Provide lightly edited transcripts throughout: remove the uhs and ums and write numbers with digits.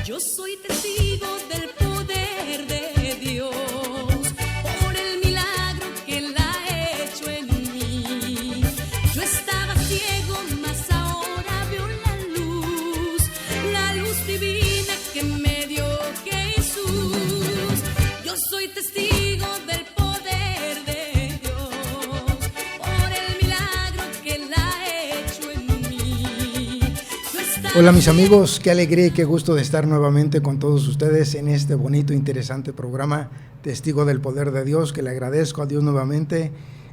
Yo soy testigo del poder de Dios, por el milagro que Él ha hecho en mí. Yo estaba ciego, mas ahora veo la luz divina que me dio Jesús. Yo soy testigo del poder de Dios, por el milagro que Él ha hecho en mí. Hola mis amigos, qué alegría y qué gusto de estar nuevamente con todos ustedes en este bonito, interesante programa Testigo del Poder de Dios, que le agradezco a Dios nuevamente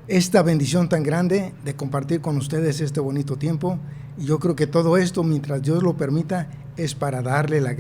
esta bendición tan grande de compartir con ustedes este bonito tiempo. Y yo creo que todo esto, mientras Dios lo permita, es para darle la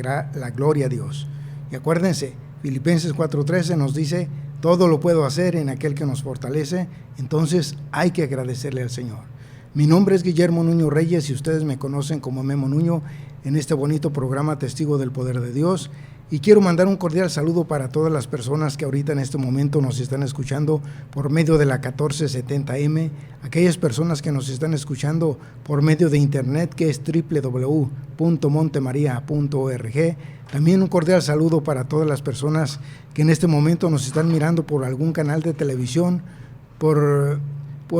gloria a Dios. Y acuérdense, Filipenses 4:13 nos dice, todo lo puedo hacer en aquel que nos fortalece. Entonces hay que agradecerle al Señor. Mi nombre es Guillermo Nuño Reyes y ustedes me conocen como Memo Nuño en este bonito programa Testigo del Poder de Dios. Y quiero mandar un cordial saludo para todas las personas que ahorita en este momento nos están escuchando por medio de la 1470M, aquellas personas que nos están escuchando por medio de internet, que es www.montemaria.org. También un cordial saludo para todas las personas que en este momento nos están mirando por algún canal de televisión, por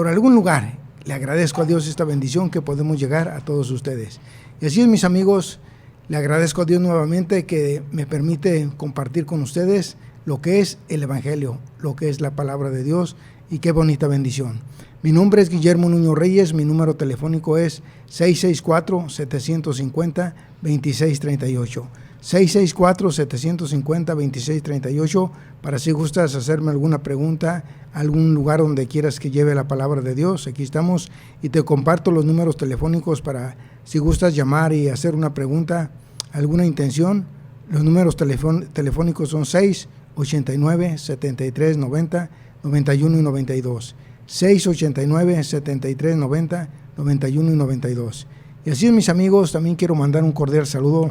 algún lugar. Le agradezco a Dios esta bendición que podemos llegar a todos ustedes. Y así es, mis amigos, le agradezco a Dios nuevamente que me permite compartir con ustedes lo que es el Evangelio, lo que es la palabra de Dios, y qué bonita bendición. Mi nombre es Guillermo Nuño Reyes, mi número telefónico es 664-750-2638. 664-750-2638, para si gustas hacerme alguna pregunta, algún lugar donde quieras que lleve la palabra de Dios. Aquí estamos y te comparto los números telefónicos para si gustas llamar y hacer una pregunta, alguna intención. Los números telefónicos son 689-7390, 91 y 92. 689-7390, 91 y 92. Y así es, mis amigos, también quiero mandar un cordial saludo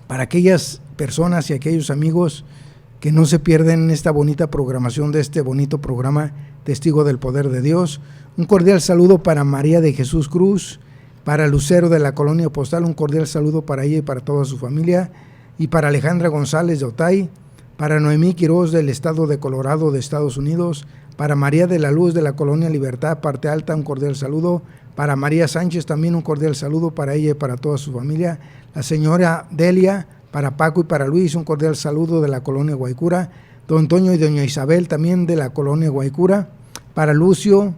para aquellas personas y aquellos amigos que no se pierden esta bonita programación de este bonito programa Testigo del Poder de Dios. Un cordial saludo para María de Jesús Cruz, para Lucero de la Colonia Postal, un cordial saludo para ella y para toda su familia, y para Alejandra González de Otay, para Noemí Quiroz del estado de Colorado de Estados Unidos, para María de la Luz de la Colonia Libertad, Parte Alta, un cordial saludo, para María Sánchez también un cordial saludo para ella y para toda su familia, la señora Delia, para Paco y para Luis, un cordial saludo de la Colonia Guaycura, don Toño y doña Isabel también de la Colonia Guaycura, para Lucio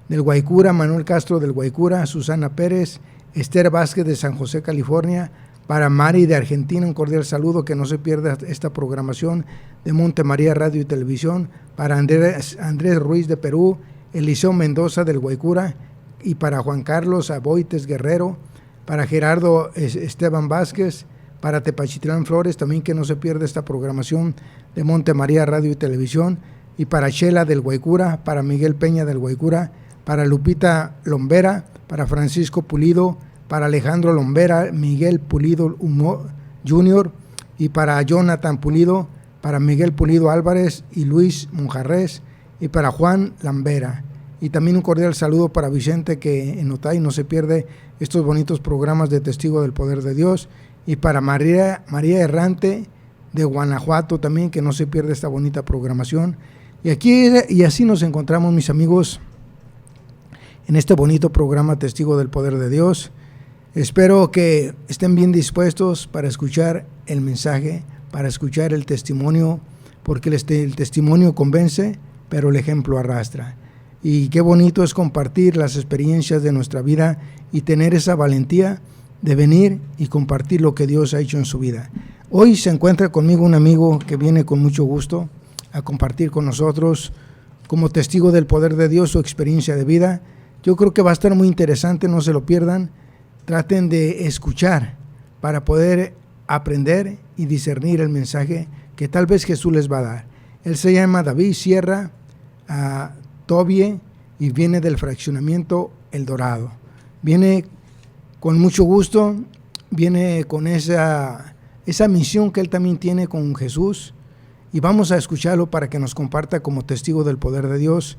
del Guaycura, Manuel Castro del Guaycura, Susana Pérez, Esther Vázquez de San José, California, para Mari de Argentina, un cordial saludo, que no se pierda esta programación de Montemaría Radio y Televisión, para Andrés Ruiz de Perú, Eliseo Mendoza del Guaycura, y para Juan Carlos Aboites Guerrero, para Gerardo Esteban Vázquez, para Tepachitlán Flores, también que no se pierda esta programación de Montemaría Radio y Televisión, y para Chela del Guaycura, para Miguel Peña del Guaycura, para Lupita Lombera, para Francisco Pulido, para Alejandro Lombera, Miguel Pulido Jr., y para Jonathan Pulido, para Miguel Pulido Álvarez y Luis Monjarrés, y para Juan Lambera. Y también un cordial saludo para Vicente, que en Otay no se pierde estos bonitos programas de Testigo del Poder de Dios, y para María Errante de Guanajuato también, que no se pierde esta bonita programación. Y así nos encontramos, mis amigos, en este bonito programa Testigo del Poder de Dios. Espero que estén bien dispuestos para escuchar el mensaje, para escuchar el testimonio, porque el testimonio convence, pero el ejemplo arrastra. Y qué bonito es compartir las experiencias de nuestra vida y tener esa valentía de venir y compartir lo que Dios ha hecho en su vida. Hoy se encuentra conmigo un amigo que viene con mucho gusto a compartir con nosotros como testigo del poder de Dios su experiencia de vida. Yo creo que va a estar muy interesante, no se lo pierdan. Traten de escuchar para poder aprender y discernir el mensaje que tal vez Jesús les va a dar. Él se llama David Sierra Tobie y viene del fraccionamiento El Dorado. Viene con mucho gusto viene con esa misión que él también tiene con Jesús, y vamos a escucharlo para que nos comparta como testigo del poder de Dios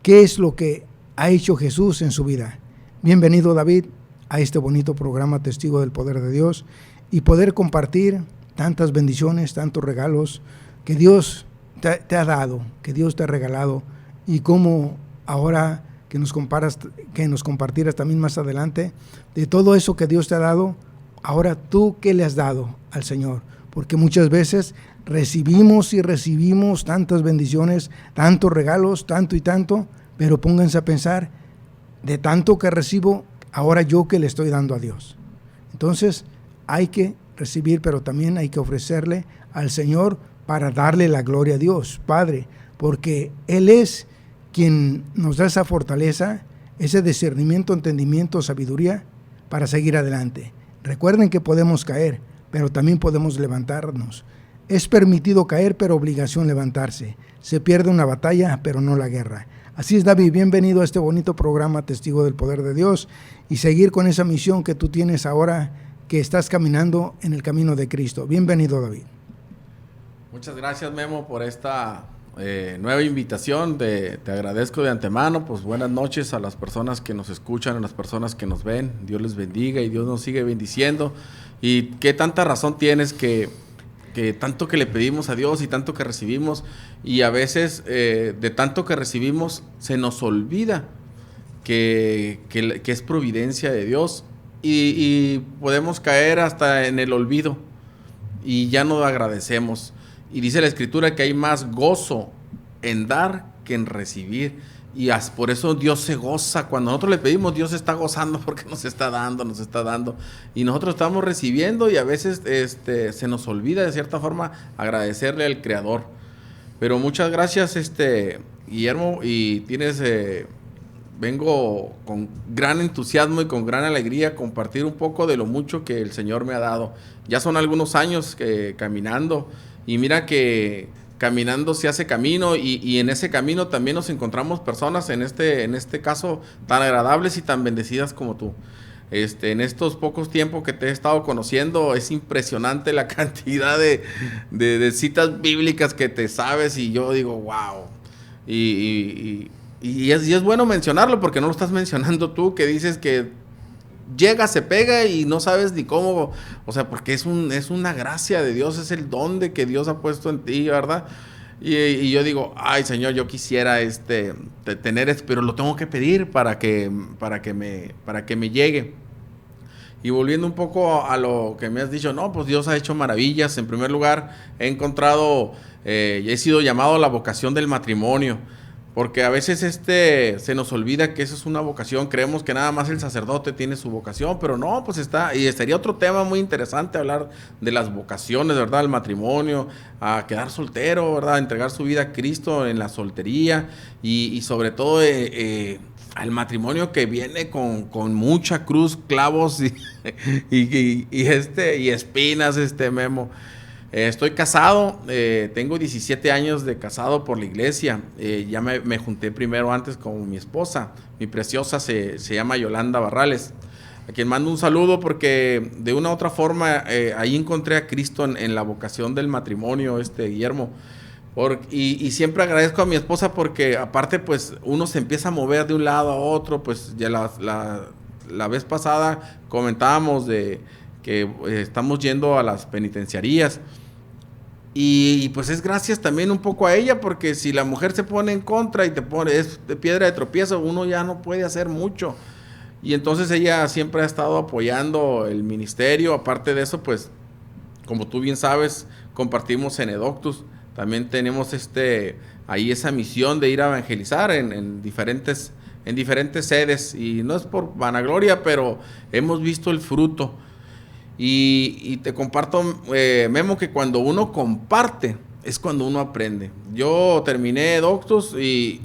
qué es lo que ha hecho Jesús en su vida. Bienvenido, David, a este bonito programa Testigo del Poder de Dios, y poder compartir tantas bendiciones, tantos regalos que Dios te ha dado, que Dios te ha regalado, y cómo ahora que nos compartieras también más adelante de todo eso que Dios te ha dado. Ahora tú, ¿qué le has dado al Señor? Porque muchas veces recibimos tantas bendiciones, tantos regalos, tanto y tanto, pero pónganse a pensar, de tanto que recibo, ahora yo ¿qué le estoy dando a Dios? Entonces hay que recibir, pero también hay que ofrecerle al Señor para darle la gloria a Dios, Padre, porque Él es quien nos da esa fortaleza, ese discernimiento, entendimiento, sabiduría para seguir adelante. Recuerden que podemos caer, pero también podemos levantarnos. Es permitido caer, pero obligación levantarse. Se pierde una batalla, pero no la guerra. Así es, David, bienvenido a este bonito programa Testigo del Poder de Dios, y seguir con esa misión que tú tienes ahora, que estás caminando en el camino de Cristo. Bienvenido, David. Muchas gracias, Memo, por esta nueva invitación. Te agradezco de antemano. Pues buenas noches a las personas que nos escuchan, a las personas que nos ven. Dios les bendiga y Dios nos sigue bendiciendo. Y qué tanta razón tienes que tanto que le pedimos a Dios y tanto que recibimos, y a veces de tanto que recibimos se nos olvida que es providencia de Dios, y podemos caer hasta en el olvido y ya no agradecemos. Y dice la Escritura que hay más gozo en dar que en recibir. Y por eso Dios se goza. Cuando nosotros le pedimos, Dios está gozando porque nos está dando. Y nosotros estamos recibiendo, y a veces se nos olvida de cierta forma agradecerle al Creador. Pero muchas gracias, Guillermo. Y vengo con gran entusiasmo y con gran alegría a compartir un poco de lo mucho que el Señor me ha dado. Ya son algunos años caminando. Y mira que caminando se hace camino, y en ese camino también nos encontramos personas, en este caso, tan agradables y tan bendecidas como tú. En estos pocos tiempos que te he estado conociendo, es impresionante la cantidad de citas bíblicas que te sabes, y yo digo, wow. Y es bueno mencionarlo, porque no lo estás mencionando tú, que dices que llega, se pega y no sabes ni cómo, o sea, porque es una gracia de Dios, es el don de que Dios ha puesto en ti, ¿verdad? Y yo digo, ay, Señor, yo quisiera tener pero lo tengo que pedir para que me llegue. Y volviendo un poco a lo que me has dicho, no, pues Dios ha hecho maravillas. En primer lugar, he sido llamado a la vocación del matrimonio. Porque a veces se nos olvida que eso es una vocación. Creemos que nada más el sacerdote tiene su vocación, pero no, pues y sería otro tema muy interesante hablar de las vocaciones, ¿verdad? Al matrimonio, a quedar soltero, ¿verdad? A entregar su vida a Cristo en la soltería, y sobre todo al matrimonio que viene con mucha cruz, clavos y espinas, Memo. Estoy casado, tengo 17 años de casado por la iglesia. Ya me junté primero antes con mi esposa, mi preciosa, se llama Yolanda Barrales, a quien mando un saludo, porque de una u otra forma ahí encontré a Cristo en la vocación del matrimonio, Guillermo. Y siempre agradezco a mi esposa, porque aparte pues uno se empieza a mover de un lado a otro. Pues ya la vez pasada comentábamos de que estamos yendo a las penitenciarías. Y pues es gracias también un poco a ella, porque si la mujer se pone en contra y es de piedra de tropiezo, uno ya no puede hacer mucho. Y entonces ella siempre ha estado apoyando el ministerio. Aparte de eso, pues, como tú bien sabes, compartimos en Edoctus. También tenemos ahí esa misión de ir a evangelizar en diferentes sedes. Y no es por vanagloria, pero hemos visto el fruto. Y te comparto, Memo, que cuando uno comparte es cuando uno aprende. Yo terminé Doctus y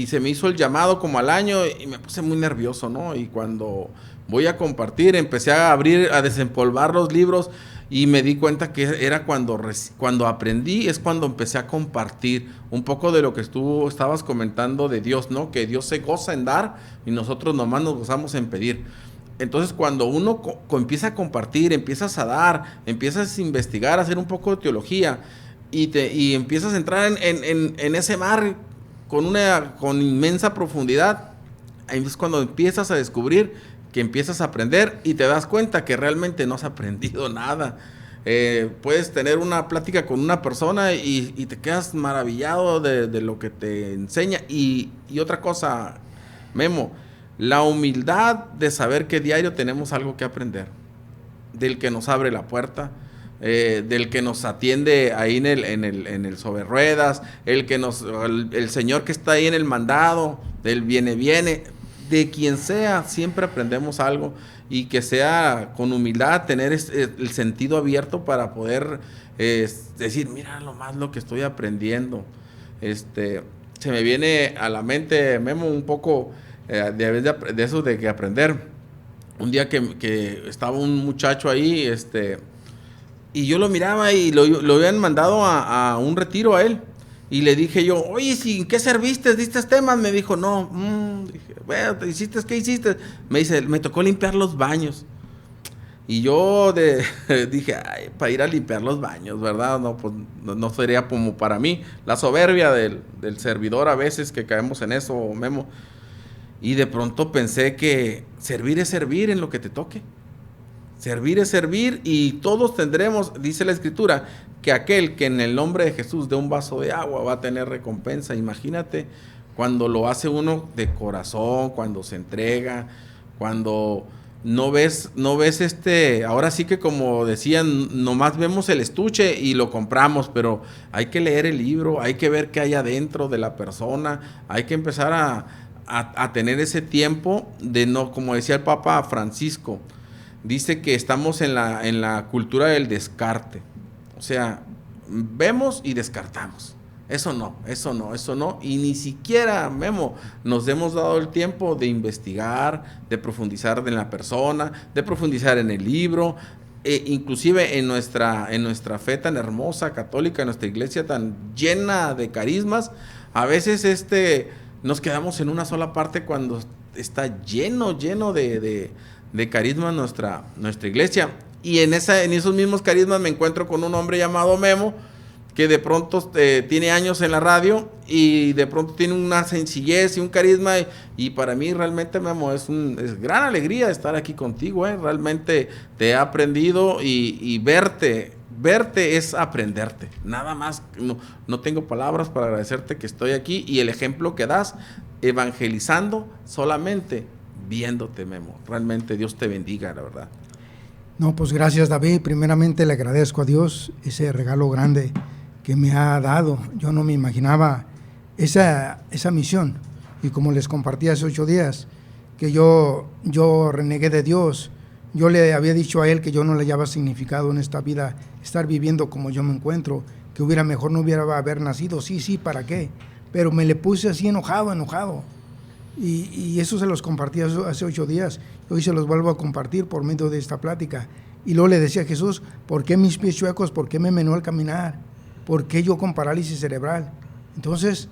se me hizo el llamado como al año, y me puse muy nervioso, ¿no? Y cuando voy a compartir, empecé a desempolvar los libros, y me di cuenta que era cuando aprendí, es cuando empecé a compartir un poco de lo que tú estabas comentando de Dios, ¿no? Que Dios se goza en dar y nosotros nomás nos gozamos en pedir. Entonces, cuando uno empieza a compartir, empiezas a dar, empiezas a investigar, a hacer un poco de teología y empiezas a entrar en ese mar con inmensa profundidad, ahí es cuando empiezas a descubrir que empiezas a aprender y te das cuenta que realmente no has aprendido nada. Puedes tener una plática con una persona y te quedas maravillado de lo que te enseña. Y otra cosa, Memo, la humildad de saber que diario tenemos algo que aprender, del que nos abre la puerta, del que nos atiende ahí en el sobre ruedas, el señor que está ahí en el mandado, del viene, de quien sea, siempre aprendemos algo, y que sea con humildad, tener el sentido abierto para poder decir, mira lo que estoy aprendiendo. Se me viene a la mente, Memo, un poco de eso de que aprender. Un día que estaba un muchacho ahí, y yo lo miraba y lo habían mandado a un retiro a él. Y le dije yo, oye, ¿en qué serviste? ¿Diste temas? Me dijo, no. Dije, bueno, ¿qué hiciste? Me dice, me tocó limpiar los baños. Y yo dije, ay, para ir a limpiar los baños, ¿verdad? No, pues no sería como para mí. La soberbia del servidor a veces que caemos en eso, Memo. Y de pronto pensé que servir es servir en lo que te toque. Servir es servir, y todos tendremos, dice la Escritura, que aquel que en el nombre de Jesús dé un vaso de agua va a tener recompensa. Imagínate cuando lo hace uno de corazón, cuando se entrega, cuando no ves ahora sí que, como decían, nomás vemos el estuche y lo compramos, pero hay que leer el libro, hay que ver qué hay adentro de la persona, hay que empezar a tener ese tiempo de no, como decía el Papa Francisco, dice que estamos en la cultura del descarte. O sea, vemos y descartamos. Eso no. Y ni siquiera, Memo, nos hemos dado el tiempo de investigar, de profundizar en la persona, de profundizar en el libro, inclusive en nuestra fe tan hermosa, católica, en nuestra iglesia tan llena de carismas. A veces nos quedamos en una sola parte cuando está lleno de carisma nuestra iglesia. Y en esos mismos carismas me encuentro con un hombre llamado Memo, que de pronto tiene años en la radio y de pronto tiene una sencillez y un carisma, y para mí realmente, Memo, es gran alegría estar aquí contigo. Realmente te he aprendido, y verte es aprenderte. Nada más, no tengo palabras para agradecerte que estoy aquí, y el ejemplo que das evangelizando solamente viéndote, Memo. Realmente Dios te bendiga, la verdad. No, pues gracias, David. Primeramente le agradezco a Dios ese regalo grande que me ha dado. Yo no me imaginaba esa misión, y como les compartí hace 8 días, que yo renegué de Dios. Yo le había dicho a él que yo no le hallaba significado en esta vida, estar viviendo como yo me encuentro, que mejor no hubiera haber nacido. Sí, ¿para qué? Pero me le puse así enojado. Y eso se los compartí hace 8 días. Hoy se los vuelvo a compartir por medio de esta plática. Y luego le decía a Jesús, ¿por qué mis pies chuecos? ¿Por qué me menó al caminar? ¿Por qué yo con parálisis cerebral? Entonces,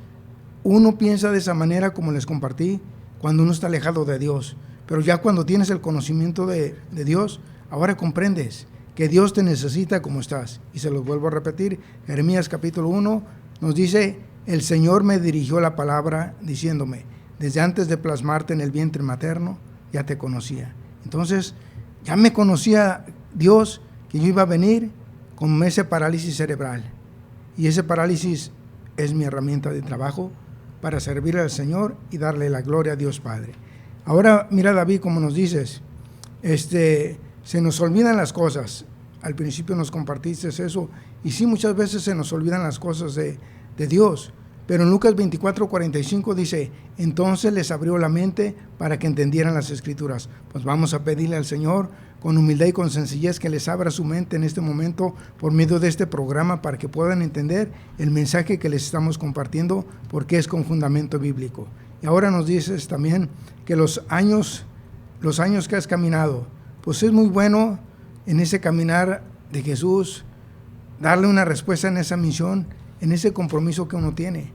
uno piensa de esa manera, como les compartí, cuando uno está alejado de Dios. Pero ya cuando tienes el conocimiento de Dios, ahora comprendes que Dios te necesita como estás. Y se los vuelvo a repetir, Jeremías capítulo 1 nos dice, el Señor me dirigió la palabra diciéndome, desde antes de plasmarte en el vientre materno, ya te conocía. Entonces, ya me conocía Dios, que yo iba a venir con ese parálisis cerebral. Y ese parálisis es mi herramienta de trabajo para servir al Señor y darle la gloria a Dios Padre. Ahora, mira, David, como nos dices, se nos olvidan las cosas. Al principio nos compartiste eso, y sí, muchas veces se nos olvidan las cosas de Dios. Pero en Lucas 24:45 dice, entonces les abrió la mente para que entendieran las Escrituras. Pues vamos a pedirle al Señor con humildad y con sencillez que les abra su mente en este momento por medio de este programa, para que puedan entender el mensaje que les estamos compartiendo, porque es con fundamento bíblico. Y ahora nos dices también que los años que has caminado, pues es muy bueno en ese caminar de Jesús, darle una respuesta en esa misión, en ese compromiso que uno tiene,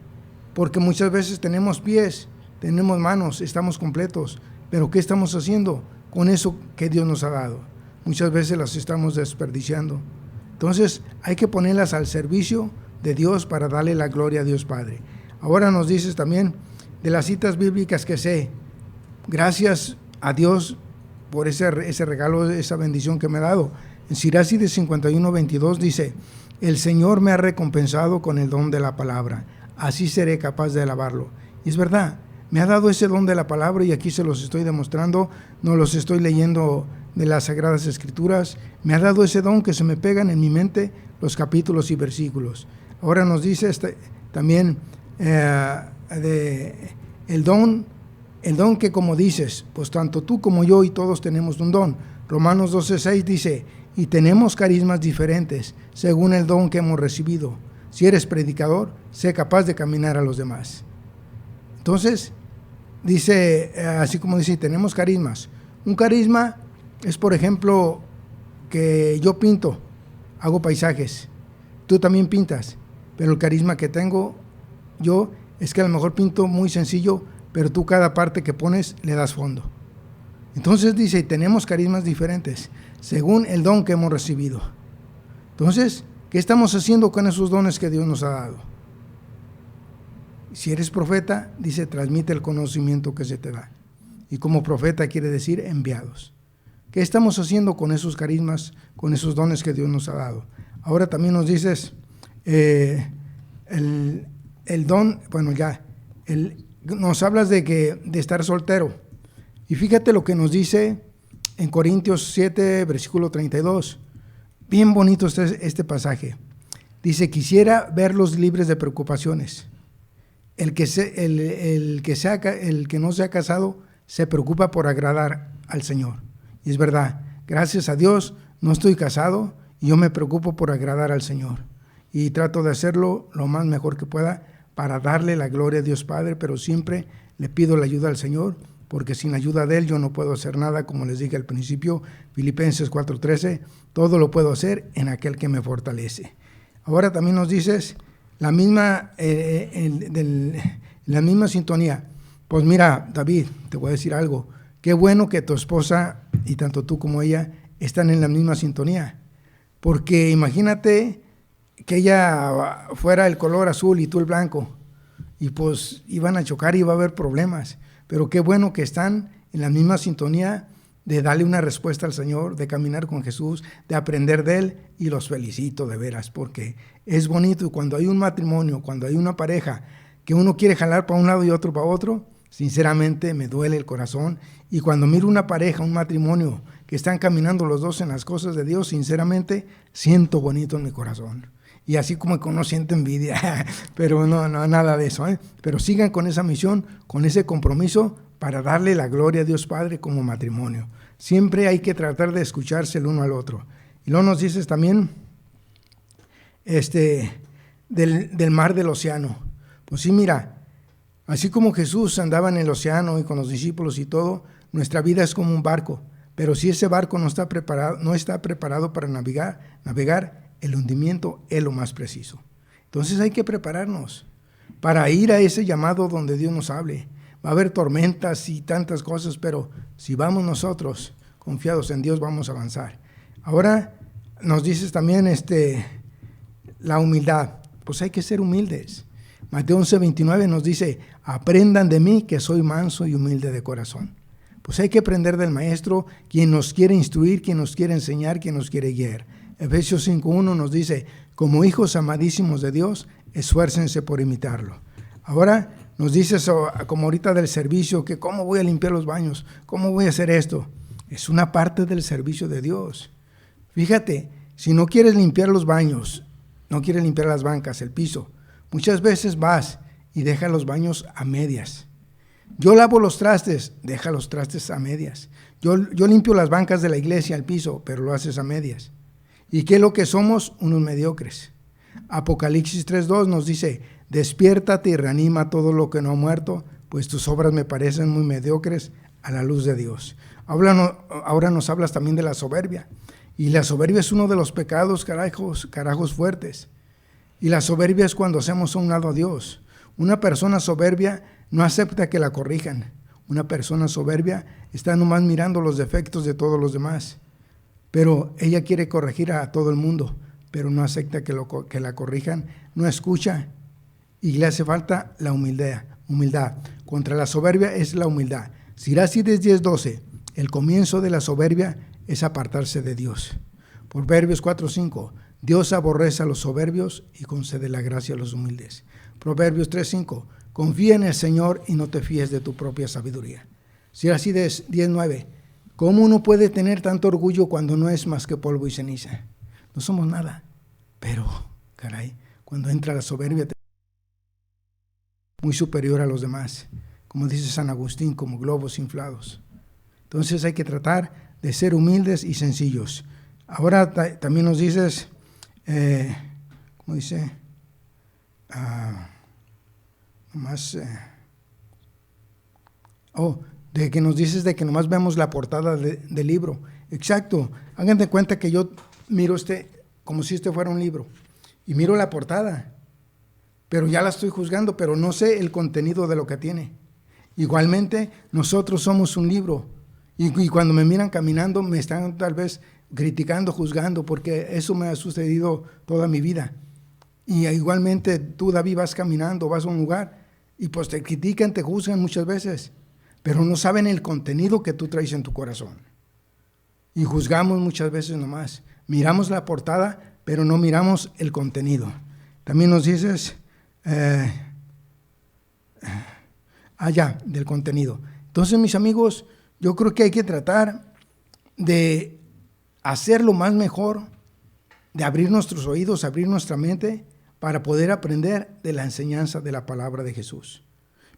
porque muchas veces tenemos pies, tenemos manos, estamos completos, pero ¿qué estamos haciendo? con eso que Dios nos ha dado. Muchas veces las estamos desperdiciando. Entonces hay que ponerlas al servicio de Dios para darle la gloria a Dios Padre. Ahora nos dices también de las citas bíblicas que sé. Gracias a Dios por ese regalo, esa bendición que me ha dado. En Siracide 51:22 dice: el Señor me ha recompensado con el don de la palabra, así seré capaz de alabarlo. Y es verdad, me ha dado ese don de la palabra y aquí se los estoy demostrando, no los estoy leyendo de las Sagradas Escrituras. Me ha dado ese don que se me pegan en mi mente los capítulos y versículos. Ahora nos dice también el don que, como dices, pues tanto tú como yo y todos tenemos un don. Romanos 12:6 dice: y tenemos carismas diferentes según el don que hemos recibido. Si eres predicador, sé capaz de caminar a los demás. Entonces, dice, así como dice, tenemos carismas. Un carisma es, por ejemplo, que yo pinto, hago paisajes, tú también pintas, pero el carisma que tengo yo es que a lo mejor pinto muy sencillo, pero tú cada parte que pones le das fondo. Entonces dice, tenemos carismas diferentes según el don que hemos recibido. Entonces, ¿qué estamos haciendo con esos dones que Dios nos ha dado? Si eres profeta, dice, transmite el conocimiento que se te da. Y como profeta quiere decir enviados. ¿Qué estamos haciendo con esos carismas, con esos dones que Dios nos ha dado? Ahora también nos dices el don, bueno ya, nos hablas de estar soltero. Y fíjate lo que nos dice en Corintios 7, versículo 32. Bien bonito este pasaje. Dice: quisiera verlos libres de preocupaciones. El que no se ha casado se preocupa por agradar al Señor. Y es verdad, gracias a Dios no estoy casado y yo me preocupo por agradar al Señor. Y trato de hacerlo lo más mejor que pueda para darle la gloria a Dios Padre, pero siempre le pido la ayuda al Señor, porque sin ayuda de Él yo no puedo hacer nada, como les dije al principio, Filipenses 4:13, todo lo puedo hacer en aquel que me fortalece. Ahora también nos dices la misma sintonía. Pues mira, David, te voy a decir algo, qué bueno que tu esposa y tanto tú como ella están en la misma sintonía, porque imagínate que ella fuera el color azul y tú el blanco, y pues iban a chocar y iba a haber problemas. Pero qué bueno que están en la misma sintonía de darle una respuesta al Señor, de caminar con Jesús, de aprender de Él, y los felicito de veras, porque es bonito. Y cuando hay un matrimonio, cuando hay una pareja que uno quiere jalar para un lado y otro para otro, sinceramente me duele el corazón. Y cuando miro una pareja, un matrimonio, que están caminando los dos en las cosas de Dios, sinceramente siento bonito en mi corazón. Y así como que uno siente envidia, pero no, nada de eso, ¿eh? Pero sigan con esa misión, con ese compromiso para darle la gloria a Dios Padre como matrimonio. Siempre hay que tratar de escucharse el uno al otro. Y luego nos dices también del mar del océano. Pues sí, mira, así como Jesús andaba en el océano y con los discípulos y todo, nuestra vida es como un barco. Pero si ese barco no está preparado para navegar, el hundimiento es lo más preciso. Entonces hay que prepararnos para ir a ese llamado donde Dios nos hable. Va a haber tormentas y tantas cosas, pero si vamos nosotros confiados en Dios, vamos a avanzar. Ahora nos dices también la humildad. Pues hay que ser humildes. Mateo 11:29 nos dice: aprendan de mí que soy manso y humilde de corazón. Pues hay que aprender del Maestro, quien nos quiere instruir, quien nos quiere enseñar, quien nos quiere guiar. Efesios 5:1 nos dice: como hijos amadísimos de Dios, esfuércense por imitarlo. Ahora nos dice, como ahorita del servicio, que cómo voy a limpiar los baños, cómo voy a hacer esto. Es una parte del servicio de Dios. Fíjate, si no quieres limpiar los baños, no quieres limpiar las bancas, el piso, muchas veces vas y dejas los baños a medias. Yo lavo los trastes, deja los trastes a medias. Yo limpio las bancas de la iglesia, el piso, pero lo haces a medias. ¿Y qué es lo que somos? Unos mediocres. Apocalipsis 3:2 nos dice: despiértate y reanima todo lo que no ha muerto, pues tus obras me parecen muy mediocres a la luz de Dios. Ahora nos hablas también de la soberbia. Y la soberbia es uno de los pecados, carajos fuertes. Y la soberbia es cuando hacemos a un lado a Dios. Una persona soberbia no acepta que la corrijan. Una persona soberbia está nomás mirando los defectos de todos los demás, pero ella quiere corregir a todo el mundo, pero no acepta que la corrijan, no escucha, y le hace falta la humildad. Contra la soberbia es la humildad. Siracides 10:12, el comienzo de la soberbia es apartarse de Dios. Proverbios 4:5, Dios aborrece a los soberbios y concede la gracia a los humildes. Proverbios 3:5, confía en el Señor y no te fíes de tu propia sabiduría. Siracides 10:9, ¿cómo uno puede tener tanto orgullo cuando no es más que polvo y ceniza? No somos nada, pero, caray, cuando entra la soberbia, muy superior a los demás, como dice San Agustín, como globos inflados. Entonces hay que tratar de ser humildes y sencillos. Ahora también nos dices, ¿cómo dice? De que nos dices de que nomás vemos la portada del libro. Exacto. Hagan de cuenta que yo miro como si fuera un libro, y miro la portada, pero ya la estoy juzgando, pero no sé el contenido de lo que tiene. Igualmente, nosotros somos un libro, y cuando me miran caminando, me están tal vez criticando, juzgando, porque eso me ha sucedido toda mi vida. Y igualmente tú, David, vas caminando, vas a un lugar, y pues te critican, te juzgan muchas veces, pero no saben el contenido que tú traes en tu corazón. Y juzgamos muchas veces nomás. Miramos la portada, pero no miramos el contenido. También nos dices, del contenido. Entonces, mis amigos, yo creo que hay que tratar de hacerlo más mejor, de abrir nuestros oídos, abrir nuestra mente, para poder aprender de la enseñanza de la palabra de Jesús.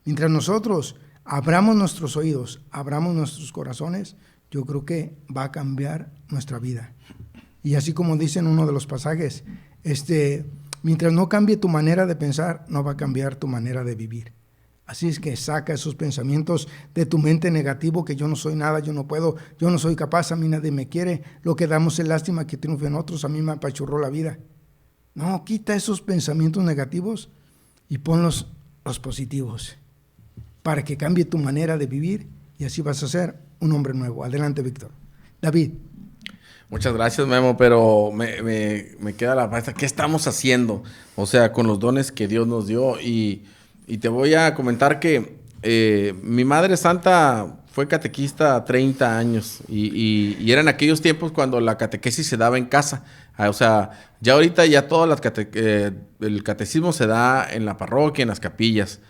Mientras nosotros abramos nuestros oídos, abramos nuestros corazones, yo creo que va a cambiar nuestra vida. Y así como dice en uno de los pasajes, mientras no cambie tu manera de pensar, no va a cambiar tu manera de vivir. Así es que saca esos pensamientos de tu mente negativo, que yo no soy nada, yo no puedo, yo no soy capaz, a mí nadie me quiere, lo que damos es lástima que triunfen otros, a mí me apachurró la vida. No, quita esos pensamientos negativos y ponlos los positivos, para que cambie tu manera de vivir, y así vas a ser un hombre nuevo. Adelante, Víctor. David. Muchas gracias, Memo, pero me queda la pregunta, ¿qué estamos haciendo? O sea, con los dones que Dios nos dio. Y te voy a comentar que mi madre santa fue catequista 30 años y eran aquellos tiempos cuando la catequesis se daba en casa. O sea, ya ahorita ya todo el catecismo se da en la parroquia, en las capillas.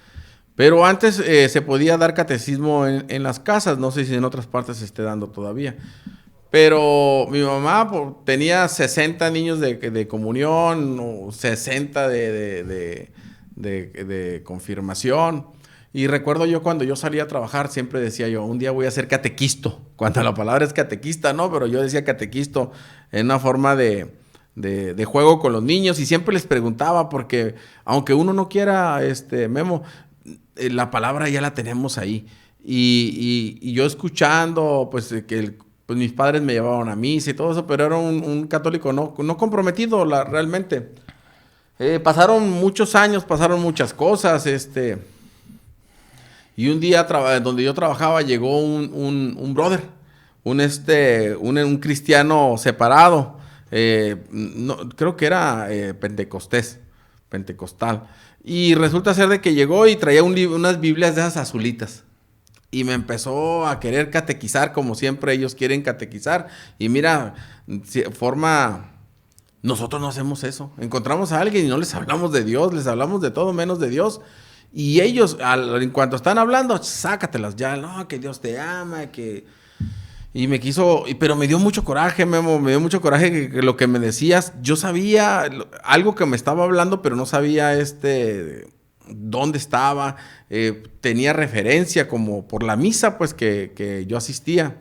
Pero antes se podía dar catecismo en las casas, no sé si en otras partes se esté dando todavía. Pero mi mamá tenía 60 niños de comunión, o 60 de confirmación. Y recuerdo yo cuando yo salía a trabajar, siempre decía yo, un día voy a ser catequisto. Cuando la palabra es catequista, no, pero yo decía catequisto en una forma de juego con los niños. Y siempre les preguntaba, porque aunque uno no quiera, Memo, la palabra ya la tenemos ahí. Y yo escuchando, pues mis padres me llevaban a misa y todo eso, pero era un católico no comprometido realmente. Pasaron muchos años, pasaron muchas cosas, y un día donde yo trabajaba llegó un brother, un cristiano separado, creo que era pentecostal, y resulta ser de que llegó y traía unas Biblias de esas azulitas. Y me empezó a querer catequizar como siempre ellos quieren catequizar. Y mira, nosotros no hacemos eso. Encontramos a alguien y no les hablamos de Dios, les hablamos de todo menos de Dios. Y ellos, en cuanto están hablando, sácatelas ya, no, que Dios te ama, que... Y pero me dio mucho coraje, Memo, me dio mucho coraje que lo que me decías. Yo sabía algo que me estaba hablando, pero no sabía dónde estaba. Tenía referencia como por la misa, pues, que yo asistía.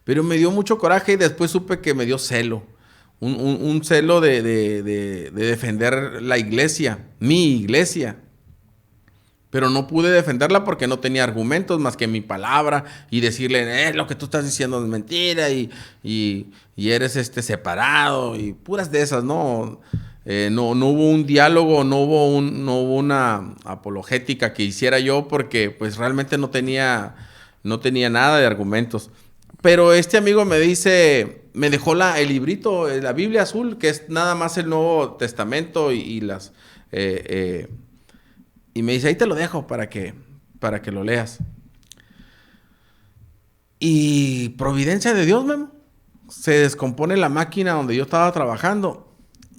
Pero me dio mucho coraje y después supe que me dio celo. Un celo de defender la iglesia, mi iglesia. Pero no pude defenderla porque no tenía argumentos más que mi palabra y decirle, lo que tú estás diciendo es mentira y eres separado y puras de esas, ¿no? no hubo un diálogo, no hubo una apologética que hiciera yo, porque pues realmente no tenía nada de argumentos. Pero este amigo me dice, me dejó el librito, la Biblia azul, que es nada más el Nuevo Testamento y me dice, ahí te lo dejo para que lo leas. Y providencia de Dios, Memo, se descompone la máquina donde yo estaba trabajando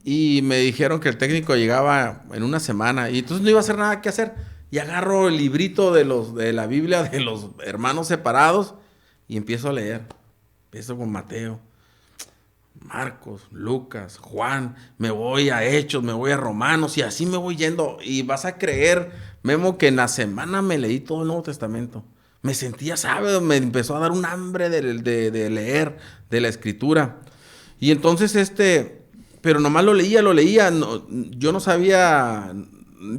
y me dijeron que el técnico llegaba en una semana y entonces no iba a hacer nada que hacer. Y agarro el librito de la Biblia de los hermanos separados y empiezo a leer. Empiezo con Mateo, Marcos, Lucas, Juan, me voy a Hechos, me voy a Romanos y así me voy yendo. Y vas a creer, Memo, que en la semana me leí todo el Nuevo Testamento. Me sentía sábado, me empezó a dar un hambre de leer, de la Escritura. Y entonces pero nomás lo leía, no, yo no sabía,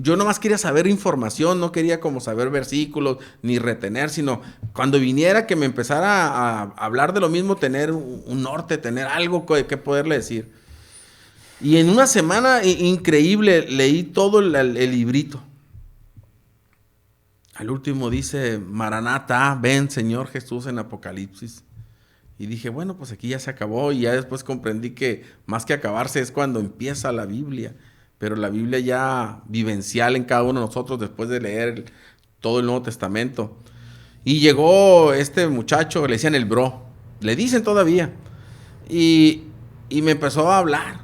yo nomás quería saber información, no quería como saber versículos, ni retener, sino cuando viniera que me empezara a hablar de lo mismo, tener un norte, tener algo que poderle decir. Y en una semana increíble leí todo el librito. Al último dice, Maranatá, ven Señor Jesús, en Apocalipsis. Y dije, bueno, pues aquí ya se acabó. Y ya después comprendí que más que acabarse es cuando empieza la Biblia. Pero la Biblia ya vivencial en cada uno de nosotros después de leer todo el Nuevo Testamento. Y llegó este muchacho, le decían el bro, le dicen todavía. Y me empezó a hablar.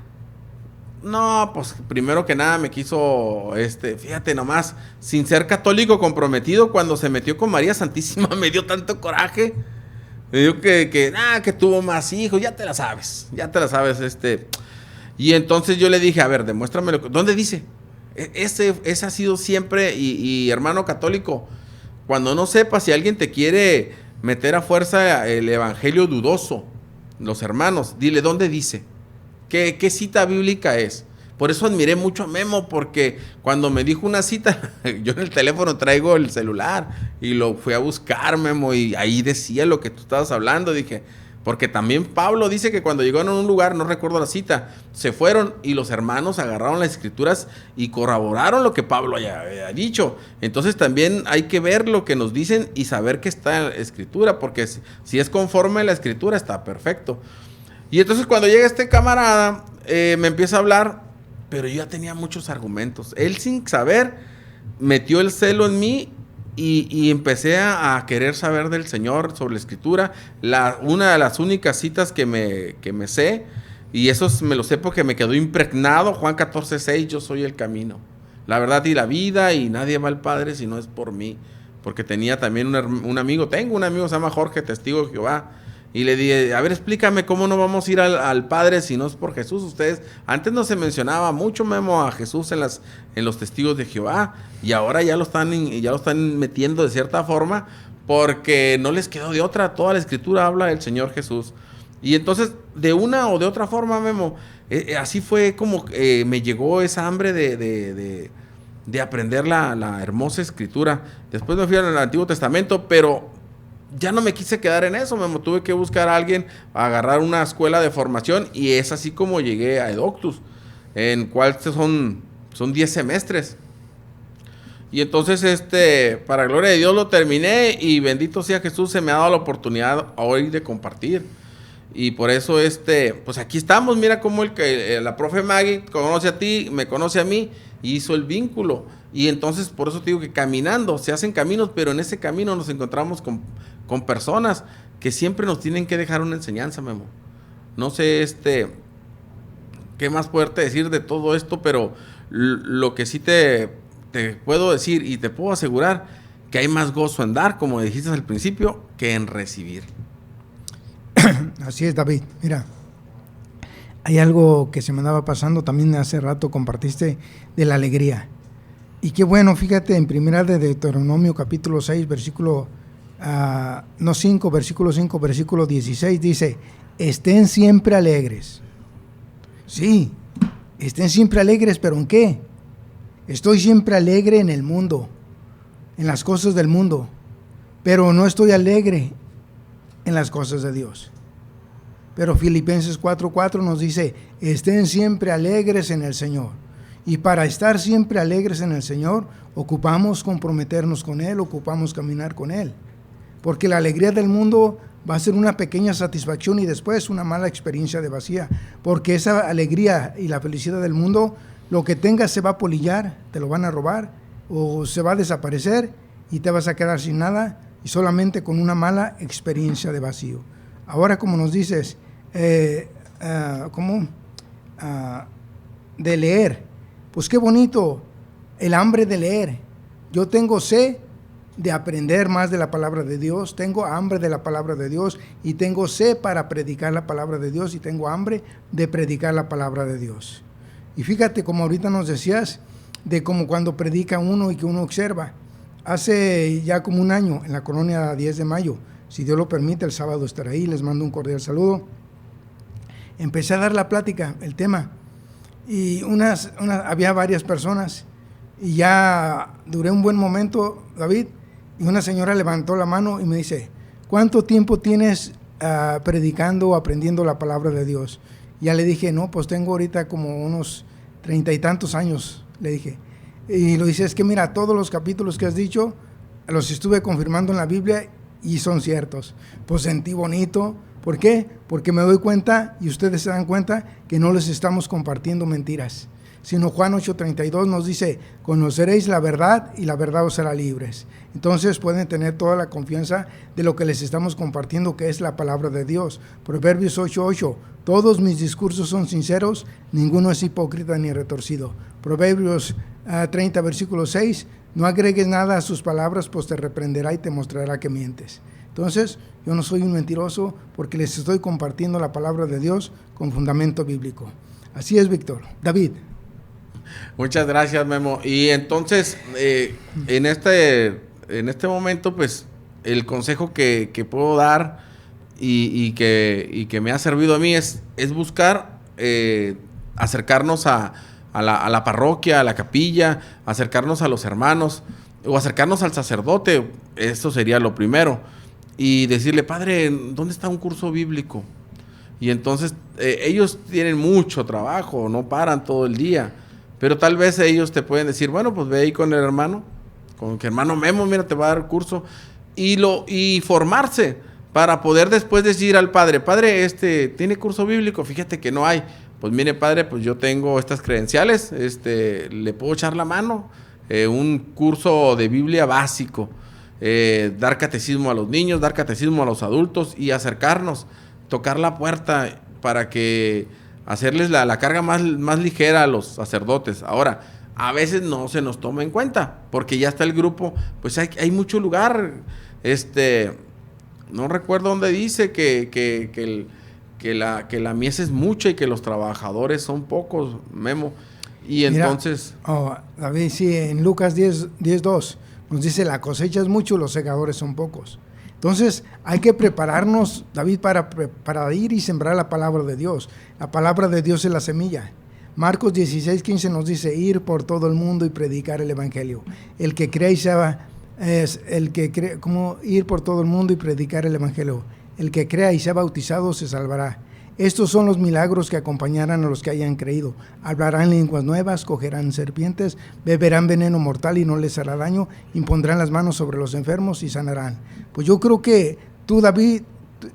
No, pues primero que nada me quiso, fíjate nomás, sin ser católico comprometido, cuando se metió con María Santísima me dio tanto coraje. Me dijo que tuvo más hijos, ya te la sabes. Y entonces yo le dije, a ver, demuéstramelo, ¿dónde dice? Ese ha sido siempre, y hermano católico, cuando no sepas si alguien te quiere meter a fuerza el evangelio dudoso, los hermanos, dile, ¿dónde dice? ¿Qué cita bíblica es? Por eso admiré mucho a Memo, porque cuando me dijo una cita, yo en el teléfono traigo el celular y lo fui a buscar, Memo, y ahí decía lo que tú estabas hablando. Dije, porque también Pablo dice que cuando llegaron a un lugar, no recuerdo la cita, se fueron y los hermanos agarraron las escrituras y corroboraron lo que Pablo había dicho. Entonces también hay que ver lo que nos dicen y saber que está en la escritura, porque si es conforme a la escritura está perfecto. Y entonces cuando llega este camarada, me empieza a hablar, pero yo ya tenía muchos argumentos. Él sin saber metió el celo en mí y empecé a querer saber del Señor sobre la Escritura. Una de las únicas citas que me sé, y eso me lo sé porque me quedó impregnado, Juan 14:6, yo soy el camino, la verdad y la vida, y nadie va al Padre si no es por mí. Porque tenía también un amigo, tengo un amigo, se llama Jorge, testigo de Jehová. Y le dije, a ver, explícame cómo no vamos a ir al Padre si no es por Jesús. Ustedes, antes no se mencionaba mucho, Memo, a Jesús en los testigos de Jehová, y ahora ya lo están metiendo de cierta forma, porque no les quedó de otra. Toda la Escritura habla del Señor Jesús. Y entonces, de una o de otra forma, Memo, así fue como me llegó esa hambre de aprender la hermosa Escritura. Después me fui al Antiguo Testamento, pero ya no me quise quedar en eso, me tuve que buscar a alguien, agarrar una escuela de formación, y es así como llegué a Edoctus, en cual son 10 semestres. Y entonces, para gloria de Dios lo terminé, y bendito sea Jesús, se me ha dado la oportunidad hoy de compartir. Y por eso, pues aquí estamos, mira cómo la profe Maggie conoce a ti, me conoce a mí, y hizo el vínculo. Y entonces, por eso te digo que caminando, se hacen caminos, pero en ese camino nos encontramos con personas que siempre nos tienen que dejar una enseñanza, Memo. No sé, qué más poderte decir de todo esto, pero lo que sí te puedo decir y te puedo asegurar, que hay más gozo en dar, como dijiste al principio, que en recibir. Así es, David. Mira, hay algo que se me andaba pasando, también hace rato compartiste de la alegría. Y qué bueno, fíjate, en primera de Deuteronomio capítulo 6, versículo 16, dice, estén siempre alegres. Sí, estén siempre alegres, pero ¿en qué? Estoy siempre alegre en el mundo, en las cosas del mundo, pero no estoy alegre en las cosas de Dios. Pero Filipenses 4:4 nos dice, estén siempre alegres en el Señor. Y para estar siempre alegres en el Señor, ocupamos comprometernos con Él, ocupamos caminar con Él. Porque la alegría del mundo va a ser una pequeña satisfacción y después una mala experiencia de vacía. Porque esa alegría y la felicidad del mundo, lo que tengas se va a polillar, te lo van a robar o se va a desaparecer y te vas a quedar sin nada y solamente con una mala experiencia de vacío. Ahora, como nos dices, de leer. Pues qué bonito, el hambre de leer. Yo tengo sed de aprender más de la palabra de Dios, tengo hambre de la palabra de Dios y tengo sed para predicar la palabra de Dios y tengo hambre de predicar la palabra de Dios. Y fíjate, como ahorita nos decías, de como cuando predica uno y que uno observa. Hace ya como un año, en la colonia 10 de mayo, si Dios lo permite, el sábado estaré ahí, les mando un cordial saludo. Empecé a dar la plática, el tema. Y había varias personas y ya duré un buen momento, David, y una señora levantó la mano y me dice, ¿cuánto tiempo tienes predicando o aprendiendo la palabra de Dios? Y ya le dije, no, pues tengo ahorita como unos 30 y tantos años, le dije. Y lo dice, es que mira, todos los capítulos que has dicho, los estuve confirmando en la Biblia y son ciertos. Pues sentí bonito. ¿Por qué? Porque me doy cuenta, y ustedes se dan cuenta, que no les estamos compartiendo mentiras. Sino Juan 8:32 nos dice, conoceréis la verdad y la verdad os hará libres. Entonces pueden tener toda la confianza de lo que les estamos compartiendo, que es la palabra de Dios. Proverbios 8:8, todos mis discursos son sinceros, ninguno es hipócrita ni retorcido. Proverbios 30, versículo 6, no agregues nada a sus palabras, pues te reprenderá y te mostrará que mientes. Entonces, yo no soy un mentiroso porque les estoy compartiendo la palabra de Dios con fundamento bíblico. Así es, Víctor. David. Muchas gracias, Memo. Y entonces, en este momento, pues, el consejo que puedo dar y que me ha servido a mí es buscar acercarnos a la parroquia, a la capilla, acercarnos a los hermanos o acercarnos al sacerdote. Esto sería lo primero. Y decirle, padre, ¿dónde está un curso bíblico? Y entonces ellos tienen mucho trabajo, no paran todo el día, pero tal vez ellos te pueden decir, bueno, pues ve ahí con el hermano, con que hermano Memo, mira, te va a dar curso, y formarse para poder después decir al padre, ¿tiene curso bíblico? Fíjate que no hay. Pues mire, padre, pues yo tengo estas credenciales, le puedo echar la mano, un curso de Biblia básico. Dar catecismo a los niños, dar catecismo a los adultos y acercarnos, tocar la puerta para que hacerles la carga más ligera a los sacerdotes. Ahora, a veces no se nos toma en cuenta porque ya está el grupo, pues hay mucho lugar. No recuerdo dónde dice que la mies es mucha y que los trabajadores son pocos, Memo. Y entonces... David, sí, en Lucas 10:2 nos dice, la cosecha es mucho, los segadores son pocos. Entonces, hay que prepararnos, David, para ir y sembrar la palabra de Dios. La palabra de Dios es la semilla. Marcos 16:15 nos dice, ir por todo el mundo y predicar el evangelio. El que cree y sea, como ir por todo el mundo y predicar el evangelio. El que crea y sea bautizado se salvará. Estos son los milagros que acompañarán a los que hayan creído. Hablarán lenguas nuevas, cogerán serpientes, beberán veneno mortal y no les hará daño, impondrán las manos sobre los enfermos y sanarán. Pues yo creo que tú, David,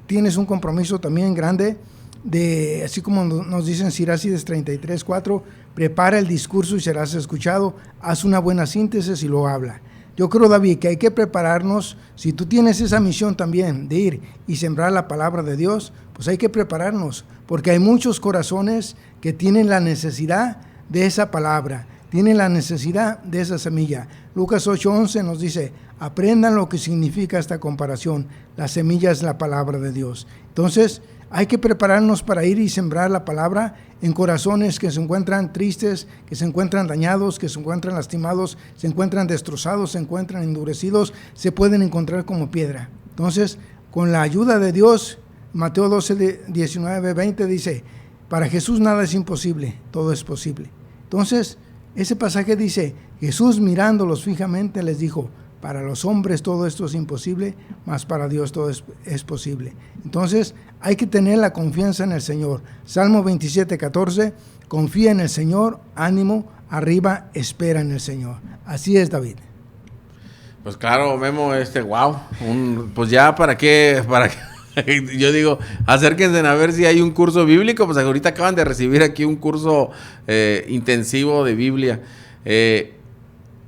tienes un compromiso también grande de, así como nos dicen Sirácides 33:4, prepara el discurso y serás escuchado, haz una buena síntesis y lo habla. Yo creo, David, que hay que prepararnos. Si tú tienes esa misión también de ir y sembrar la palabra de Dios, pues hay que prepararnos, porque hay muchos corazones que tienen la necesidad de esa palabra, tienen la necesidad de esa semilla. Lucas 8:11 nos dice, aprendan lo que significa esta comparación. La semilla es la palabra de Dios. Entonces, hay que prepararnos para ir y sembrar la palabra en corazones que se encuentran tristes, que se encuentran dañados, que se encuentran lastimados, se encuentran destrozados, se encuentran endurecidos, se pueden encontrar como piedra. Entonces, con la ayuda de Dios, Mateo 12:19-20 dice, para Jesús nada es imposible, todo es posible. Entonces, ese pasaje dice, Jesús mirándolos fijamente les dijo, para los hombres todo esto es imposible, mas para Dios todo es posible. Entonces, Hay que tener la confianza en el Señor. Salmo 27:14, confía en el Señor, ánimo, arriba, espera en el Señor. Así es, David. Pues claro, Memo, wow, pues ya para qué, yo digo, acérquense a ver si hay un curso bíblico, pues ahorita acaban de recibir aquí un curso intensivo de Biblia,